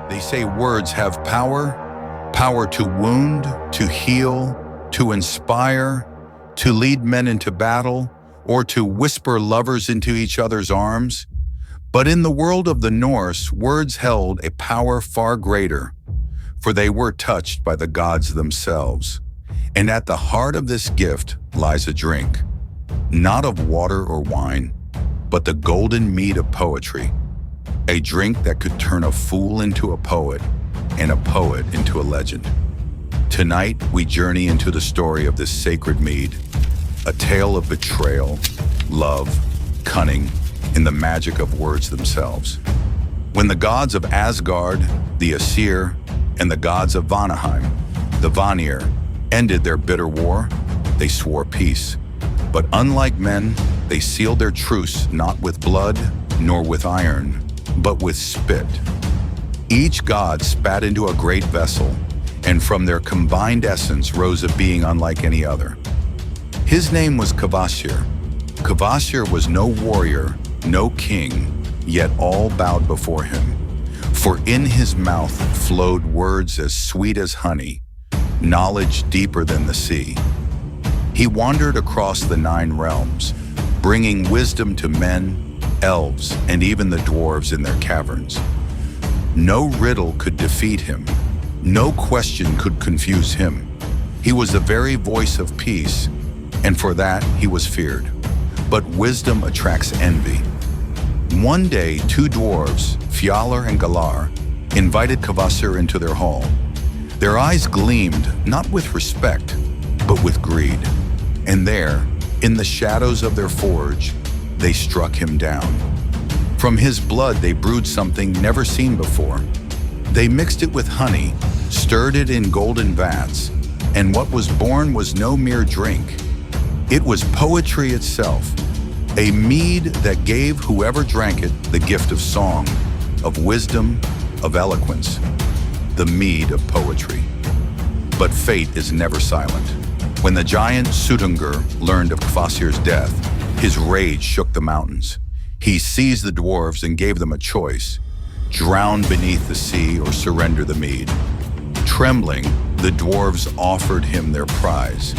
They say words have power, power to wound, to heal, to inspire, to lead men into battle, or to whisper lovers into each other's arms. But in the world of the Norse, words held a power far greater, for they were touched by the gods themselves. And at the heart of this gift lies a drink, not of water or wine, but the golden mead of poetry, a drink that could turn a fool into a poet and a poet into a legend. Tonight, we journey into the story of this sacred mead, a tale of betrayal, love, cunning, and the magic of words themselves. When the gods of Asgard, the Aesir, and the gods of Vanaheim, the Vanir, ended their bitter war, they swore peace. But unlike men, they sealed their truce not with blood nor with iron, but with spit. Each god spat into a great vessel, and from their combined essence rose a being unlike any other. His name was Kvasir. Kvasir was no warrior, no king, yet all bowed before him. For in his mouth flowed words as sweet as honey, knowledge deeper than the sea. He wandered across the 9 realms, bringing wisdom to men, elves, and even the dwarves in their caverns. No riddle could defeat him. No question could confuse him. He was the very voice of peace, and for that he was feared. But wisdom attracts envy. One day, 2 dwarves, Fjalar and Galar, invited Kvasir into their hall. Their eyes gleamed not with respect, but with greed. And there, in the shadows of their forge, they struck him down. From his blood they brewed something never seen before. They mixed it with honey, stirred it in golden vats, and what was born was no mere drink. It was poetry itself, a mead that gave whoever drank it the gift of song, of wisdom, of eloquence, the mead of poetry. But fate is never silent. When the giant Suttungr learned of Kvasir's death, his rage shook the mountains. He seized the dwarves and gave them a choice: drown beneath the sea or surrender the mead. Trembling, the dwarves offered him their prize.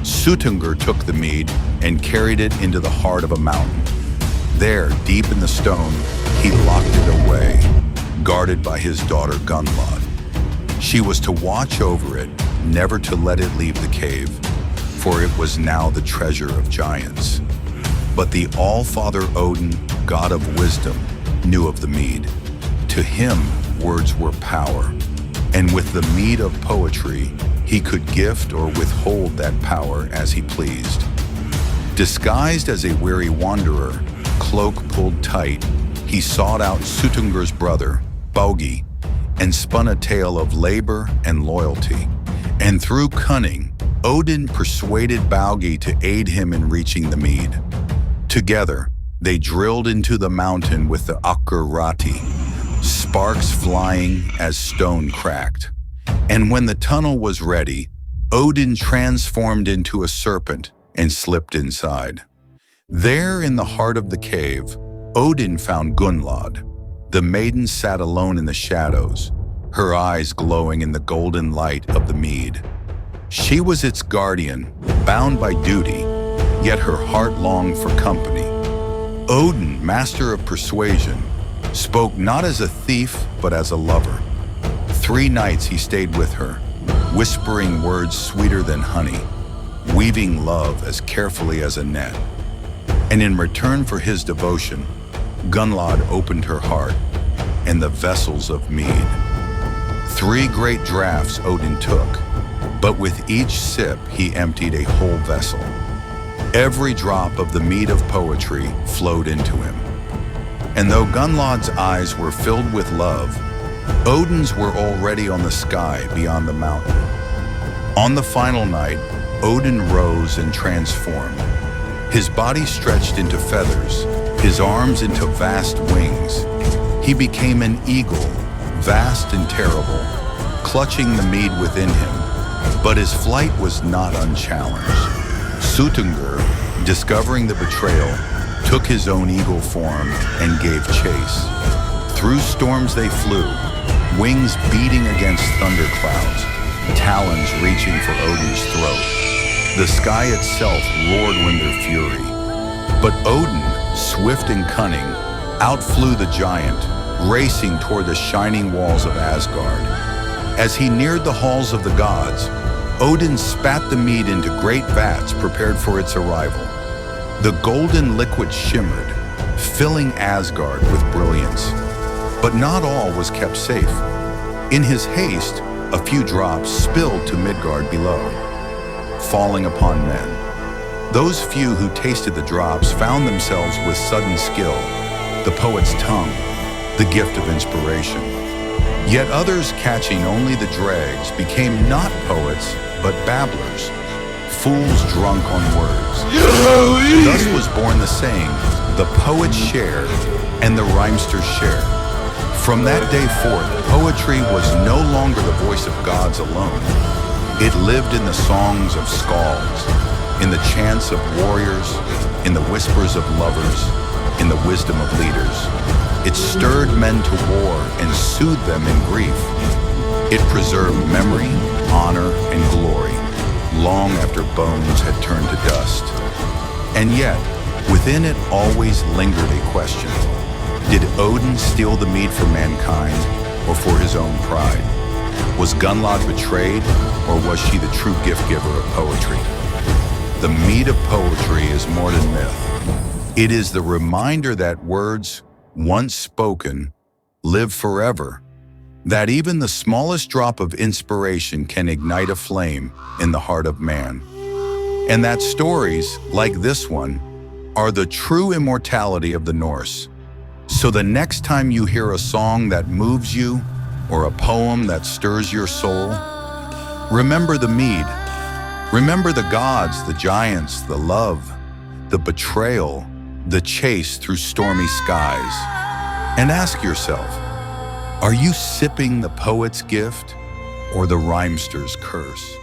Suttungr took the mead and carried it into the heart of a mountain. There, deep in the stone, he locked it away, guarded by his daughter Gunnlod. She was to watch over it, never to let it leave the cave, for it was now the treasure of giants. But the All-Father Odin, god of wisdom, knew of the mead. To him, words were power, and with the mead of poetry, he could gift or withhold that power as he pleased. Disguised as a weary wanderer, cloak pulled tight, he sought out Suttungr's brother, Baugi, and spun a tale of labor and loyalty. And through cunning, Odin persuaded Baugi to aid him in reaching the mead. Together, they drilled into the mountain with the Akkurati, sparks flying as stone cracked. And when the tunnel was ready, Odin transformed into a serpent and slipped inside. There in the heart of the cave, Odin found Gunnlod. The maiden sat alone in the shadows, her eyes glowing in the golden light of the mead. She was its guardian, bound by duty, yet her heart longed for company. Odin, master of persuasion, spoke not as a thief, but as a lover. 3 nights he stayed with her, whispering words sweeter than honey, weaving love as carefully as a net. And in return for his devotion, Gunnlod opened her heart and the vessels of mead. 3 great draughts Odin took, but with each sip he emptied a whole vessel. Every drop of the mead of poetry flowed into him. And though Gunnlod's eyes were filled with love, Odin's were already on the sky beyond the mountain. On the final night, Odin rose and transformed. His body stretched into feathers, his arms into vast wings. He became an eagle, vast and terrible, clutching the mead within him. But his flight was not unchallenged. Suttungr, discovering the betrayal, took his own eagle form and gave chase. Through storms they flew, wings beating against thunderclouds, talons reaching for Odin's throat. The sky itself roared with their fury. But Odin, swift and cunning, outflew the giant, racing toward the shining walls of Asgard. As he neared the halls of the gods, Odin spat the mead into great vats prepared for its arrival. The golden liquid shimmered, filling Asgard with brilliance. But not all was kept safe. In his haste, a few drops spilled to Midgard below, falling upon men. Those few who tasted the drops found themselves with sudden skill, the poet's tongue, the gift of inspiration. Yet others, catching only the dregs, became not poets, but babblers, fools drunk on words. Thus was born the saying, the poet's share and the rhymester's share. From that day forth, poetry was no longer the voice of gods alone. It lived in the songs of skalds, in the chants of warriors, in the whispers of lovers, in the wisdom of leaders. It stirred men to war and soothed them in grief. It preserved memory, honor, and glory, long after bones had turned to dust. And yet, within it always lingered a question. Did Odin steal the mead for mankind, or for his own pride? Was Gunnlod betrayed, or was she the true gift giver of poetry? The mead of poetry is more than myth. It is the reminder that words, once spoken, live forever, that even the smallest drop of inspiration can ignite a flame in the heart of man, and that stories, like this one, are the true immortality of the Norse. So the next time you hear a song that moves you, or a poem that stirs your soul, remember the mead. Remember the gods, the giants, the love, the betrayal, the chase through stormy skies. And ask yourself, are you sipping the poet's gift or the rhymester's curse?